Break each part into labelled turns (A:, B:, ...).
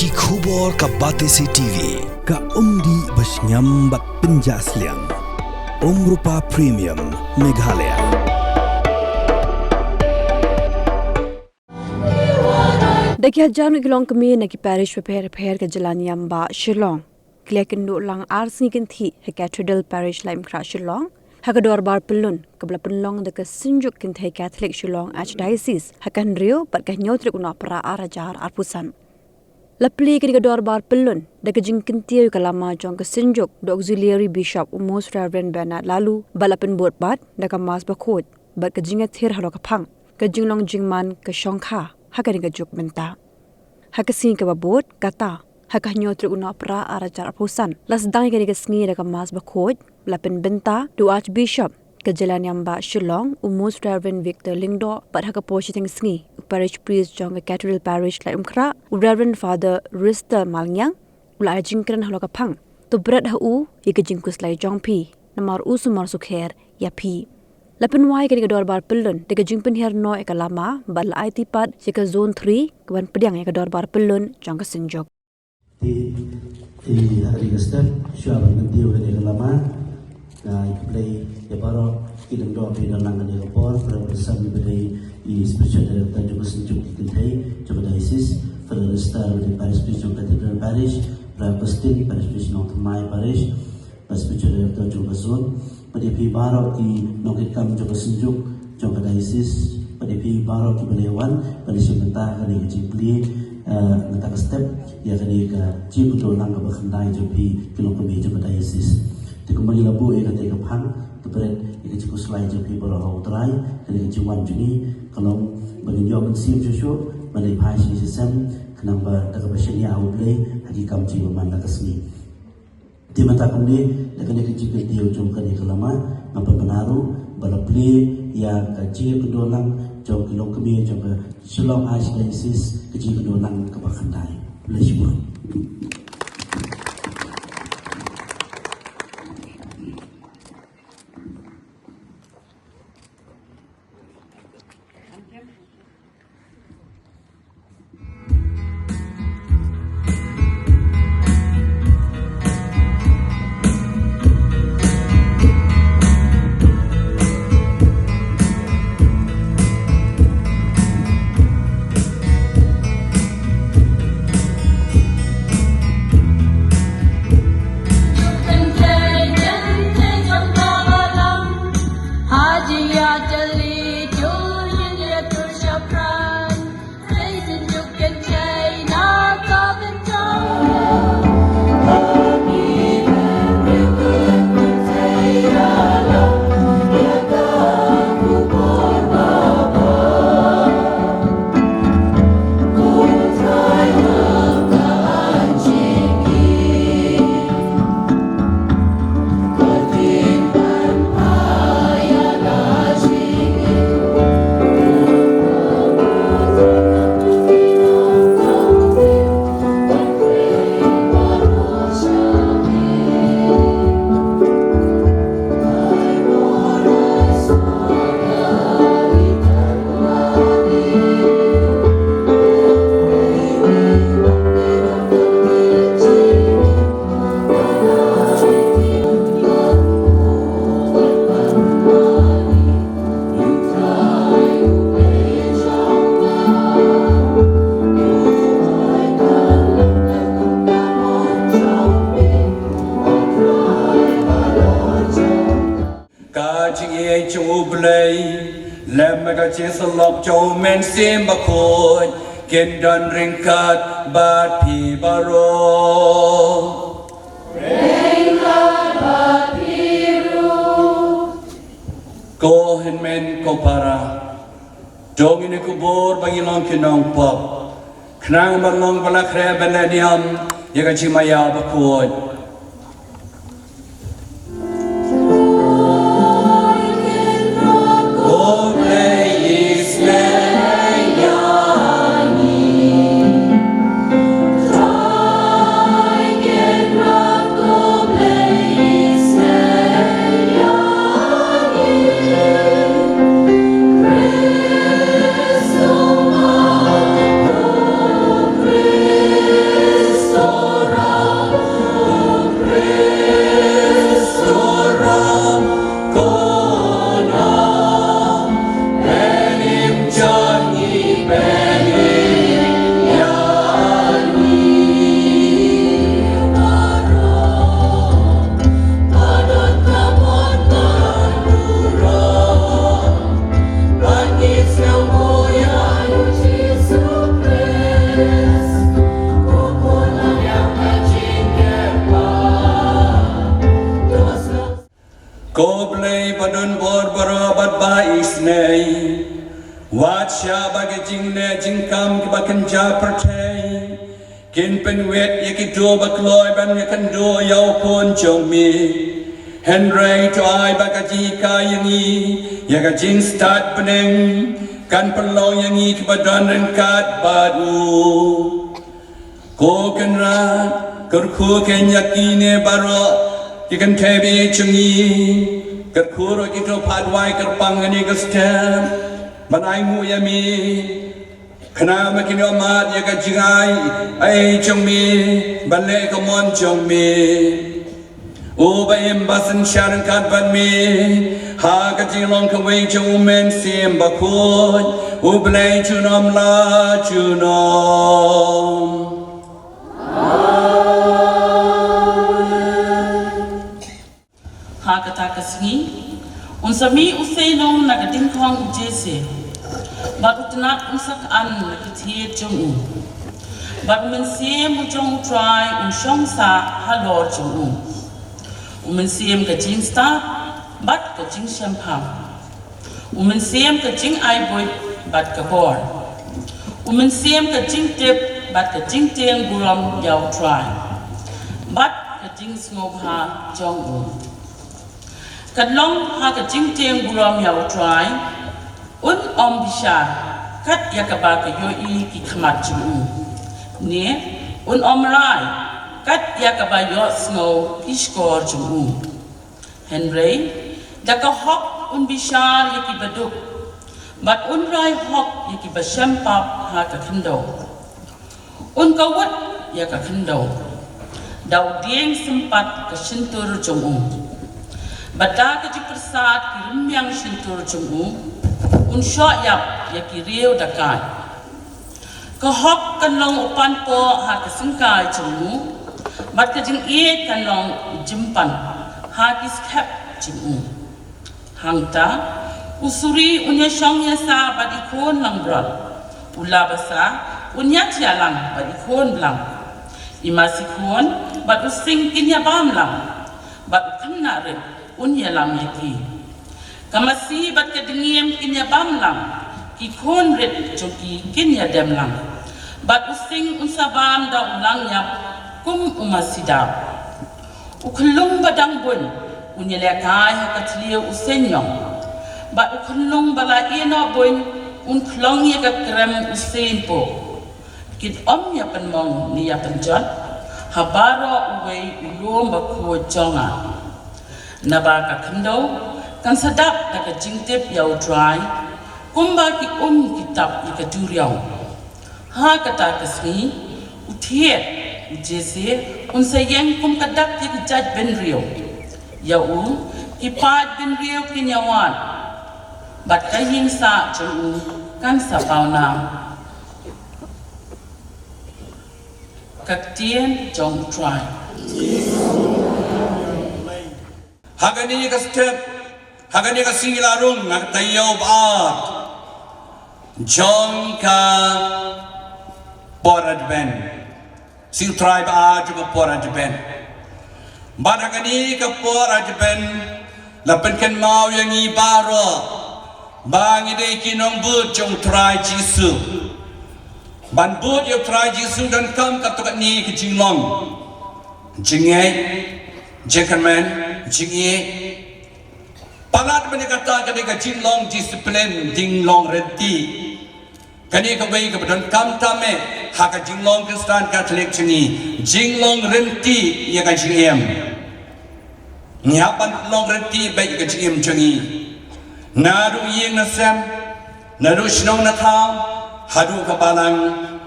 A: Ki khubor ka Batesi TV
B: ka umdi basnyam bak penjaslian Rupa Premium Meghalaya.
C: Daki hajar ngilong kami naki parish prepare ke jalan yamba Shillong. Klekin lang arsi kinthi he Cathedral Parish laim kra Shillong. Hakador bar pelun kabla penlong de ke sinjuk kinthi Catholic Shillong Archdiocese hakan rio pat ka nyotrik una para arajar arpusan. Lapli ke dor bar pelun de ke jing kinthi kalama jong ke sinjuk do auxiliary bishop Most Reverend Bernard lalu balapen bot bat de ka mas bakhot bat ke jinga thir halo ka phang ke jinglong jingman ke shongkha hakan ke juk menta. Hakasing ke babot kata hakahnya tribunal pra arajar apusan las dang ke sngi de mas bakhot lapen benta do archbishop ke jalan yamba Shillong Most Reverend Victor Lingdo pat hakaposhiting sngi parish priest jong ke Cathedral Parish la umkra Reverend Father Rister Malnyang ula jingkran haloka phang to brad hu ke jingkus lai jong pi namar usumar sukher ya pi lapen wai ke dorbar pelun de jingpen her no ekalama bal IT pad ke zone 3 kwan pediang ke dorbar pelun jong ke sinjok
D: di hari ke-step syar nanti oleh lama na play ya baro kidang do pe dalang ni report bersama dari spiritual director juga senjuk dikai coba diocese Father Star di Parish Bishop Cathedral Parish Presbyterian Parish Bishop Mai Parish spiritual director juga zone pada pi baro di nokikam juga senjuk coba diocese pada pi baro di Balewan pada sebentar kali jipli nata step ya kali ka jibu do lang ka bakhandai jopi kilong kami coba diocese te kembali labu e kata ka phang to pret e ka slide jopi boro ho trai kali ka jiwan juni kalau bagi yo kan sim joshua bali phai si sem kenamba ta ka bashani au play hagi kam jibu man la kasmi di mata kami da kali ka jibu dio jom kali kalama ngapa benaru bala play ya ka jibu do lang jom kilong kami coba Shillong Archdiocese ke jibu do lang ka bakhandai bless you.
E: Lok Joe men sim bakoi ken dan ringkat bat pi baro ringkat bat piru ko hen men ko para jong ini kubur bagi long kinong pop knang balong balak re benadiam yaga chimaya bakoi padun bor barabat bais nei Wacha bagi jingne jingkam ki bakan ja pertai Kin pen wet yaki do bakloi ban yakan do yau pon chong mi Henry to ai bagaji kayangi yaka jing start peneng kan perlo yangi ki badan ren kat badu Ko kan ra kerku ken yakine baro Ikan tebi cungi kerkuro kita padwai kerpang ini kestem manaimu yami kena makin amat ya kajingai ai cungmi balik kemon cungmi ubayim basan syaran kat banmi ha kajilong kawai cumen sim bakut ublay cunom la cunom
F: Hakata kasngi unsami usaino nagading kong jese barutna unsak an nakithie jungu barmensie mujong try unshong sa halor jungu umensiem ka jingsta bat ka jing shampam umensiem ka jing ai boy bat ka bor umensiem ka jing tip bat ka jing teng buram yaw try bat ka jing snob ha jong Kadlong ha ka jing teng buram yaw try un om bisha kat yakaba ka yoi ki khamat chu ne un om rai kat yakaba yo snow ki skor chu Henry da ka hok un bisha yaki baduk bat un rai hok yaki basham pap ha ka khando un ka wat yaka khando daw dieng sempat ka shintur chu Bada ka jipersat ki rumyang shintur chungu un shot yap ya ki riu dakai ka hok kan long upan po ha ka singkai chungu bat ka jing e kan long jimpan ha ki skap chungu hangta usuri unya shong ya sa bat ikon lang bral ula basa unya tialang bat ikon blang imasikon bat using kinya bam lang bat kanna re unya lam yaki kamasi bat ka dingiem kinya bam lam ki khon ret choki kinya dem lam bat using unsabam da ulang yap kum umasida ukhulung badang bun unya le kai ha katliu usenyong bat ukhulung bala ina bun un khlong ye ka krem usen po kit om ya pan mong ni ya pan jon habaro uwe ulom ba ko jonga Naba ka kendo kan sadap na ka jingtip yaw dry kumba ki kitab ka duriyaw ha kata kasni uthiet ujese unsa yang kum kadak ki jaj ben riyo yaw ki pat ben riyo kinyawan bat ka yin sa chu kan sa pauna kaktien jong dry
E: Hagani ka step, hagani ka singilarong nagtayaw baat. John ka porad ben. Sing tribe aad ka porad ben. Bad hagani ka porad ben. Lapan kan mau yang ibaro. Bang ide kinong bud jong tribe Jisu. Ban bud yung tribe Jisu dan kam katukat ni ke jinglong. Jingay, jengkerman. Jingi palat bani kata kadika jinglong disiplin jinglong renti kani ka bai ka badan kam tame ha ka jinglong Kristen Catholic chini jinglong renti ya ka jingem nyapan long renti bai ka jingem chini naru yeng na sam naru shnong na thao hadu ka balang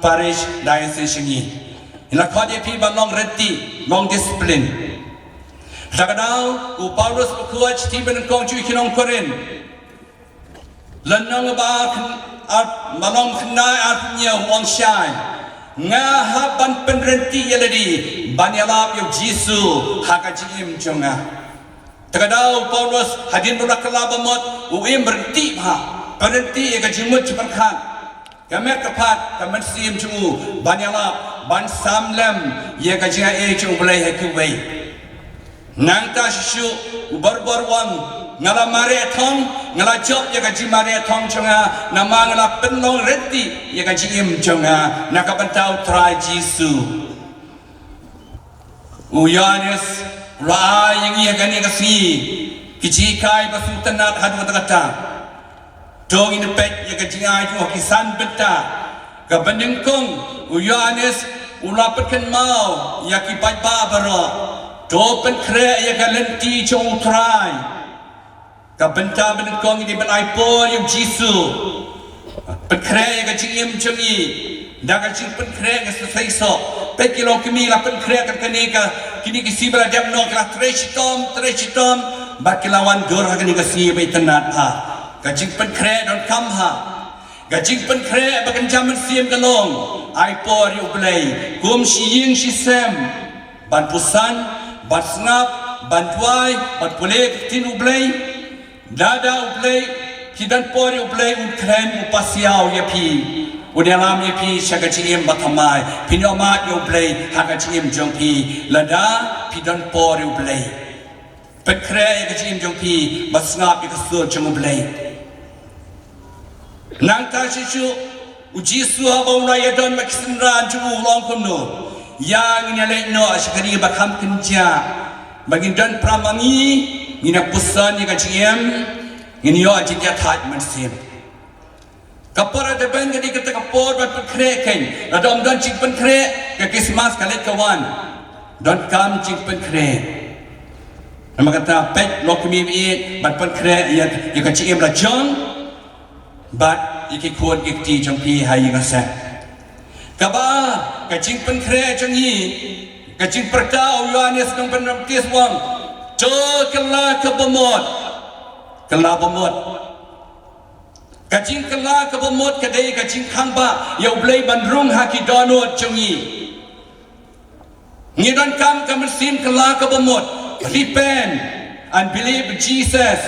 E: parish diocese chini ila khadi pi ba long renti long discipline Sakadau, Paulus berkuat Stephen kong cuy kinong korin. Lenong ba malong kenai artinya wang syai. Ngahaban penrenti yaladi banyalap yung Jisu hakajim jonga. Sakadau Paulus hadin berakala bamot uim berhenti ha. Penrenti ya kajimut ceperkan. Kamer kapat kamer sim jungu banyalap ban samlem ya kajinga e jung belai hakuwei. Nangka shishu ubar-barwan ngala mare thong ngala job ya gaji mare thong chunga nama ngala penlong reti ya gaji im chunga nakabantau try Jisu uyanes ra yang ia gani kasi kiji kai basutanat hadu kata dong in pet ya gaji ayu kisan beta kabanding kong uyanes ulapatkan mau ya kipat babaro dopen kre ya galenti chong try kabenta banding kong ini ban iPhone yang Jisu pen kre ya gaji im chungi daga jing pen kre ga selesai so pe kilo kami la pen kre ka kini ki sibra jam no ka trechitom bakilawan dor ha kini ka si bai tanat ha ka jing pen kre don kam ha ga jing pen kre ba kan jam siem ka long ai por yu play kum shi ying shi sem ban pusan ban snap ban tuai ban pulek tin u play dada u play kidan por yu play un kren u pasiao ya pi udalam ya pi syagachim batamai pinomat yu play hagachim jong pi lada pidan por yu play pekre hagachim jong pi basngap ya kasur jong play nang ta shishu ujisu abang raya don makisenran chu long kono yang nyalek no asyakari bakam kenja bagi dan pramangi ngina pusan ya gachim ngini yo ajitya that mansim kapora de ben gadi kata kapor bat kre ken radom don chik pen kre ke Christmas kalet kawan don kam chik pen kre nama kata pet lokmi bi bat pen kre ya gachim la jong bat iki kuat ikti jong pi hai ga sa kaba gachim pen kre jong yi gachim pertau Yohanes nang pen tis wang jo kala kabamot kacing kala kabamot kadai kacing khangba yau blai bandrung haki donot chungi ngidon kam kamersim kala kabamot repent and believe in Jesus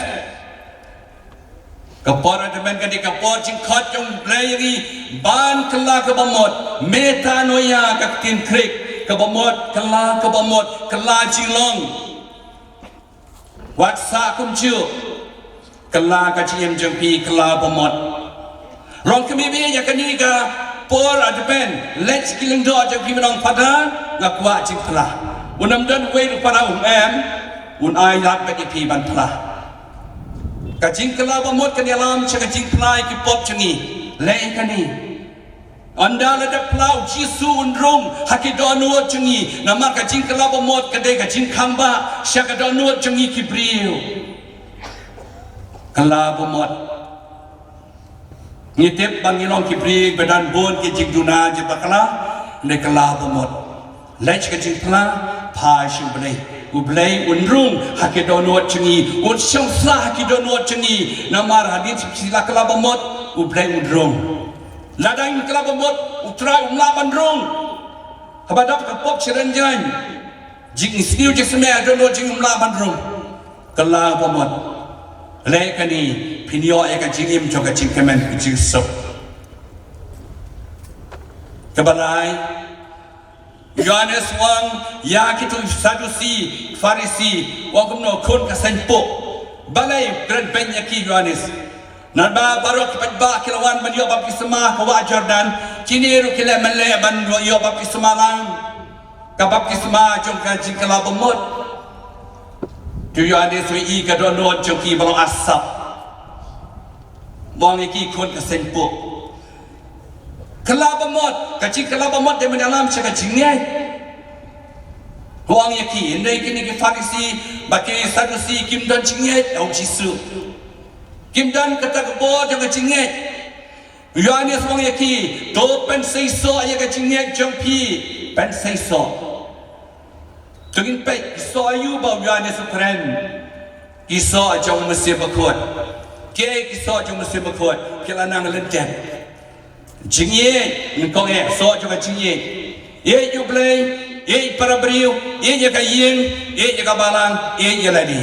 E: kapora demen kadai kapor ching khot chung blai yangi ban kala kabamot metanoia kakin krik kabamot kala chilong wat sa kum chu kala kaciem jempi kala bomot rong kami bi ya kani ka por adpen let's killing do jempi menong pada ngakwa cing kala unam dan we pada un ai lat pe pi ban kala kacing kala bomot kan alam cing kala ki pop changi le kani anda la plau Jisu unrung hakidonu changi nama kacing kala bomot kadai kacing khamba syakadonu changi ki briu kala bomot ngitip bangilong kibri badan bon ki jigduna je bakala ne kala bomot lech ke jingpla pa shimblei ublei unrung hakidono chingi un shamsa hakidono chingi namar hadin sila kala bomot ublei unrung ladang kala bomot utrai umla bandrung habadap kapop chiranjan jing sniu je sme adono jing umla bandrung kala bomot lekani pinyo eka jingim joka jingkemen jingso kebalai Yohanes wang ya kitu Sadusi Farisi wang kumno kon kasenpo balai grand penyaki Yohanes naba barok padba kilawan man yo baptisma ko wa Jordan kiniru kila male ban yo baptisma lang ka baptisma jongka jingkala bomot tu Yohanes wi ka donot jongki balong asap wang iki kon kasenpo kelabamot kacing kelabamot dia mendalam cakap jingai wang yaki indai kini ke Farisi baki Sadusi kim dan jingai au Jisu kim dan kata kebo jangan jingai Yohanes wang yaki do pen seiso ya ka jingai jongpi pen seiso tungin pe iso ayu ba Yohanes keren iso jong mesti bakut ke iso jong mesti bakut kelanang lendem jingye ngkong so juga jingye ye you play ye para brio ye ya ka yin ye ya ka balang ye ya ladi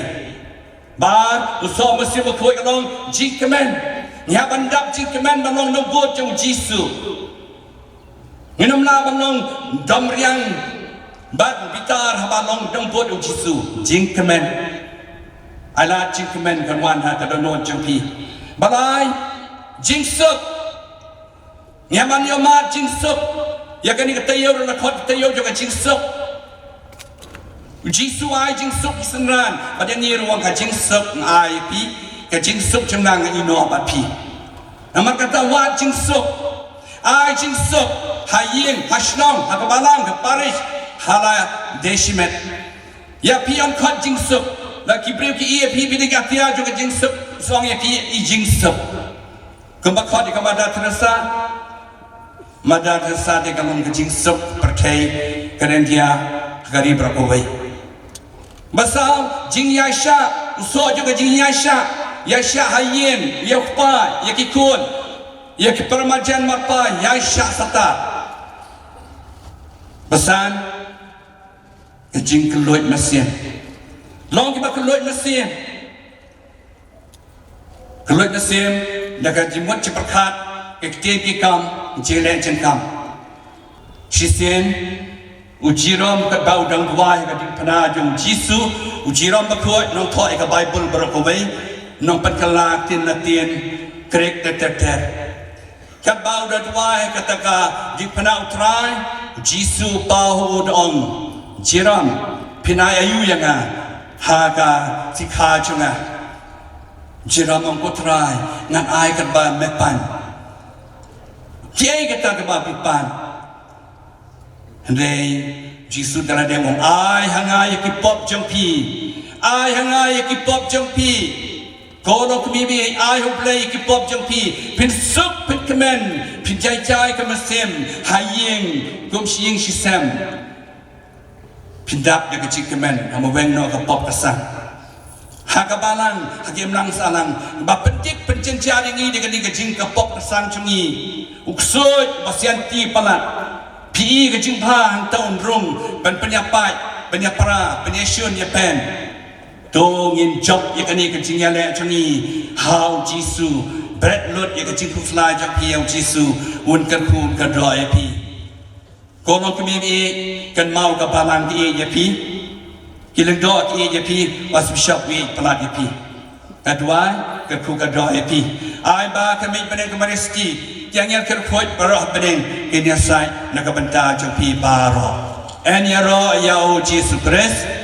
E: ba so mesti bakut kalong jingkemen nya bandap jingkemen balong no bot jong Jisu nginam la balong dam riang bat bitar habalong dong bot jong Jisu jingkemen ala jingkemen kan wan ha kadonon jangpi balai jingsuk nyaman yomat jingsuk ya kan ni katayo na khot katayo juga jingsuk jisu ai jingsuk senran pada ni ruang ka jingsuk ai pi ka jingsuk jenang ino apat pi nama kata wa jingsuk ai jingsuk haying hashnong hakabalang ka parish hala deshimet ya pi on khot jingsuk la ki breu ki e pi bi ga tia juga jingsuk suang ya pi i jingsuk kembak khot di kamada terasa mada terasa de kamon ke jingsuk perkai karen dia gari berakowai basal jing yasha uso juga jing yasha hayin yakpa yakikun yak permajan mapa yasha sata besan ke jing keluit mesin long ki ba keluit mesin daga jimut ceperkat ke ki kam jelen chen kam shisen ujiram ka bau dang dwai ka din pana jong jisu ujiram ba khoi nong thoi ka bible barakovai nong pat kala tin na tin krek ter ka bau da dwai ka taka din pana utrai jisu pahu dong jiram pinai ayu yanga haga sikha chunga jiram ang kutrai ngan ai ka ba mepan kiai kata ka ba pipan Andai Jisu telah demong ai hangai ki pop jongpi ai hangai ki pop jongpi kono kemibi ai ho play ki pop jongpi pin sup pin kemen pin jai ka mesem haying gum siing sisam pin dap de ki kemen amo weng no ka pop kasang hakabalang hagem lang salang ba pentik pencencari ngi de ka jing ka pop kasang chungi uksoi basianti palat pi ke jingpa hang taun rung ban penyapai penyapara penyesun ya pen dongin job ya kani ke jing ya le changi how jisu bread lot ya ke jing ku fly jak pi how jisu un kan ku ka do ya pi kono kemi bi kan mau ka palang ti ya pi kileng do ti ya pi was bishop wi palat ya pi kadua ke ku ka do ya pi ai ba kami pen ke mariski jangan kerkoi barah bedeng ini sai nak benta jumpi baro en yaro yau Jesus Christ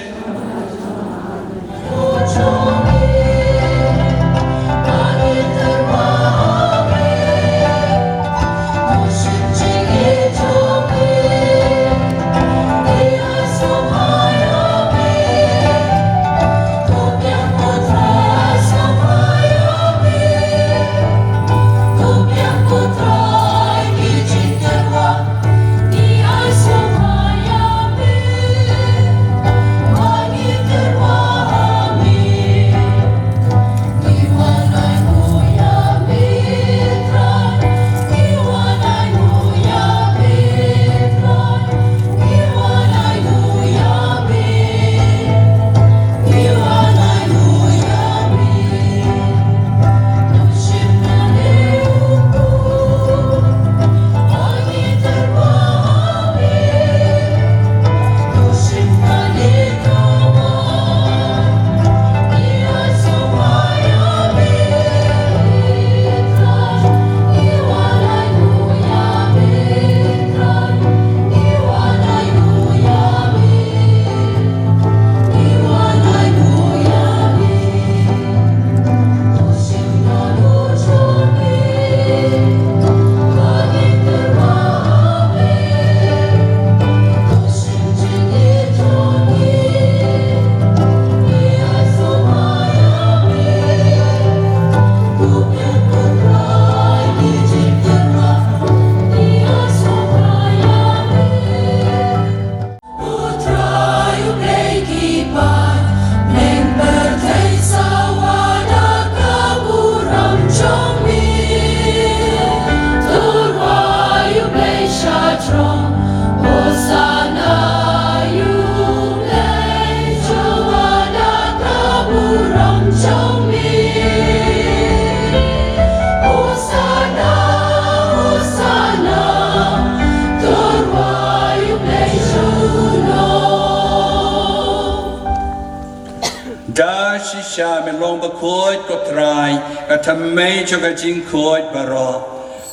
E: shisha me long ba khoi ko trai ka thammei cho ka jing khoi baro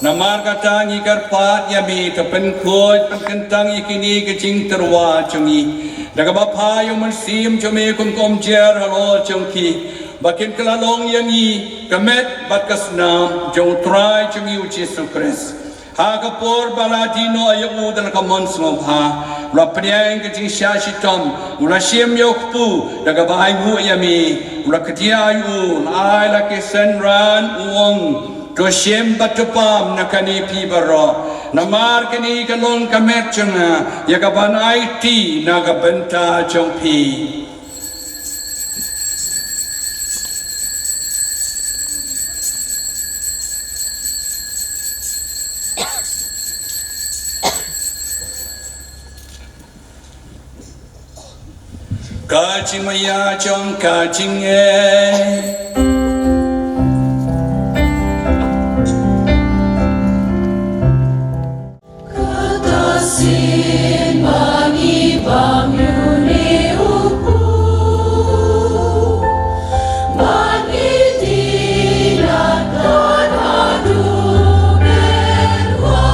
E: namar ka tangi kar pat ya mi to pen khoi pen kan tangi kini ka jing terwa chungi daga ba pha yo man sim cho me kum kom jer halo chungki bakin kala long yangi kamet bat kasnam jong trai chungi u Jesus Christ ha ka por baladino ayu dan ka mon slom ha la priang ke jing sha shi tom ula shim yok pu daga bai hu yami ula ketia yu ai la ke sen ran uong ko shim batupam nakani pi baro namar kini kalon kamet chunga ya ka ban IT naga benta chong pi Kajing maya chong kajing
G: Katasin bagi bangyuni upu bagi tindakan adu benwa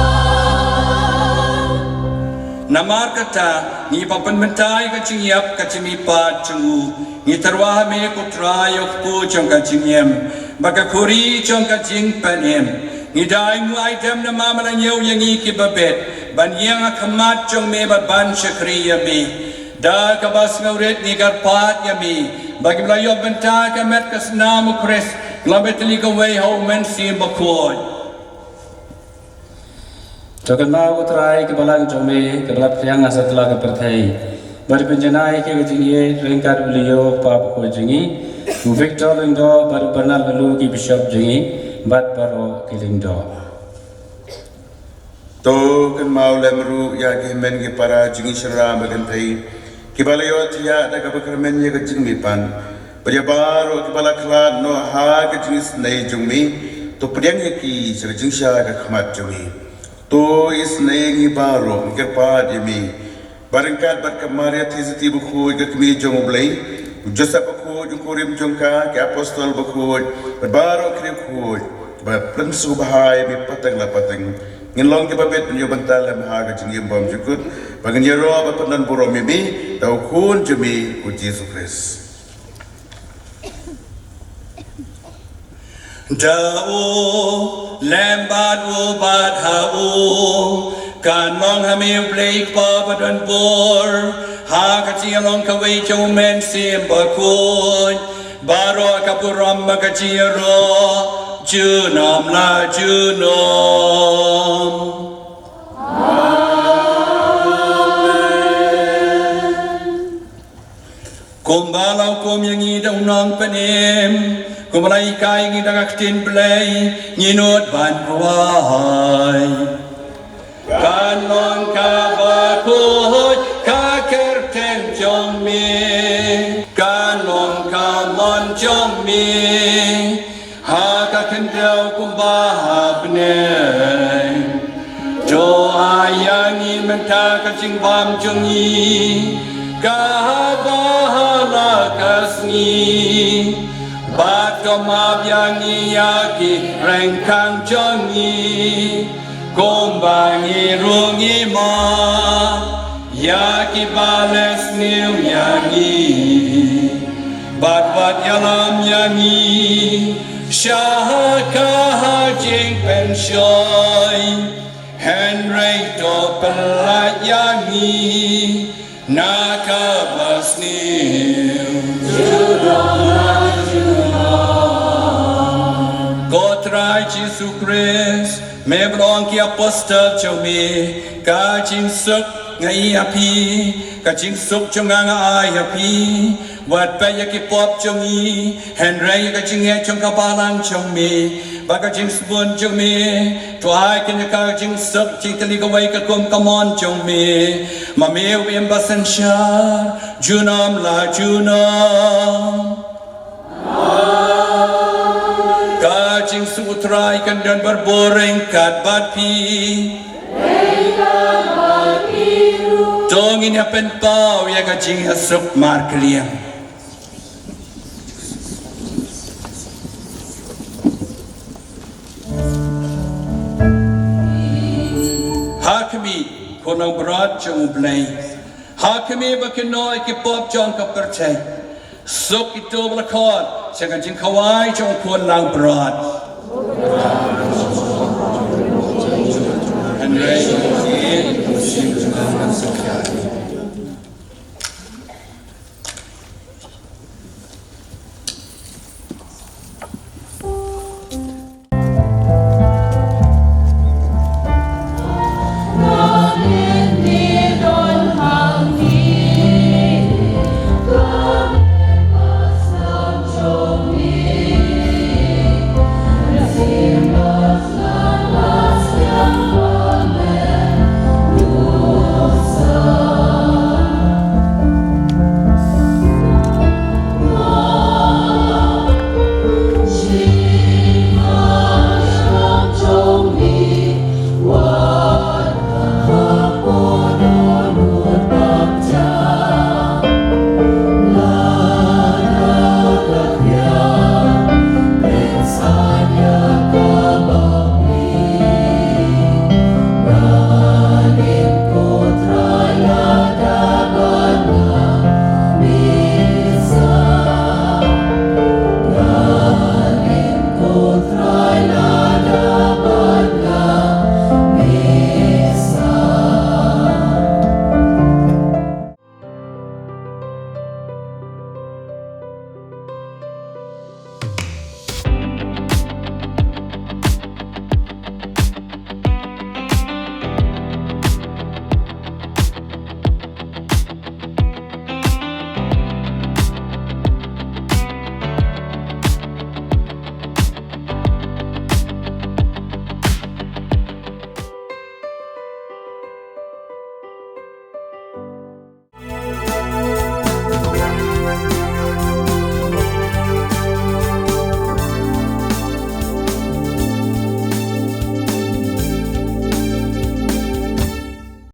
E: Namar kata ni papan mentai ka cingyap ka cimipat cungu ni terwah me ko trayok pu chong ka cingyem baka kuri chong ka jing panem ni dai mu item na mama na nyau yang ki babet ban yang akamat chong me ban shakriya me da ka bas ngauret ni gar pat ya me bagi belayo bentai ka met ka snam kres glabetli ka way how men sim bakod
H: Jokan mau try ke balang jome ke balap yang asal telah ke perthai. Baru penjenai ke jingi ringkat beliau pap ko jingi. Victor lindo baru bernal lalu ki bishop jingi bat baru kilindo.
I: To kan mau lemru ya ke men ke para jingi syara bagan thai. Ke balayo tia da ka bakramen ye ke jingi pan. Baru ke balaklat no ha ke jingi snai jungmi to priang ye ki sir jingsha ka khamat jungmi. To is naingi baro ke pa demi barangkat bar kamaria thizati bukhu ke kmi jong blai joseph bukhu jong korim jongka ke apostol bukhu baro kre khu ba prinsu bahai bi patang la patang ngilong ke babet nyo bantal lam ha ga jingim bom jukut bagan yero ba panan boro mimi tau kun jemi ku Jesus Christ
E: Dao lembat ubat hau kan long hamil blake pabadan bor ha kacil long kawai men sim bakun baro kapuram makaciro junom la junom Kumbalau kum yang idang nang penim Kumalai kai ngi dagak tin play nyinut ban ruai Kanon ka bakut ka kerten jong mi Kanon ka mon jong mi ha ka kendau kumbah bne Jo ayangi menta ka jing bam jong yi ka bahala kasni Bat kemabiangi yaki rengkang jongi Kombangi rungi ma Yaki bales niu yangi Bat bat yalam yangi Syahaka hajing pensyoy Henry to pelat yangi Naka bas niu Kotrai Jesus Christ me blong ki apostle cho me ka jing suk ngai api ka jing suk cho nga ai api wat pa ya ki pop cho mi henry ka jing ye chong ka balang cho me ba ka jing spun cho me to ai ken ka jing suk chi tali ka wai ka kom come on cho me ma me wem basan sha junam la junam Kajing sutrai kan dan berboreng kat batpi Tongin ya pen pau ya kajing hasuk mar kliang konang berat jong blay. Hakimi bakinoi ki pop jong ka percay. Sok itu belakon, jangan jing kawai jong kuan lang berat. And raise your hand,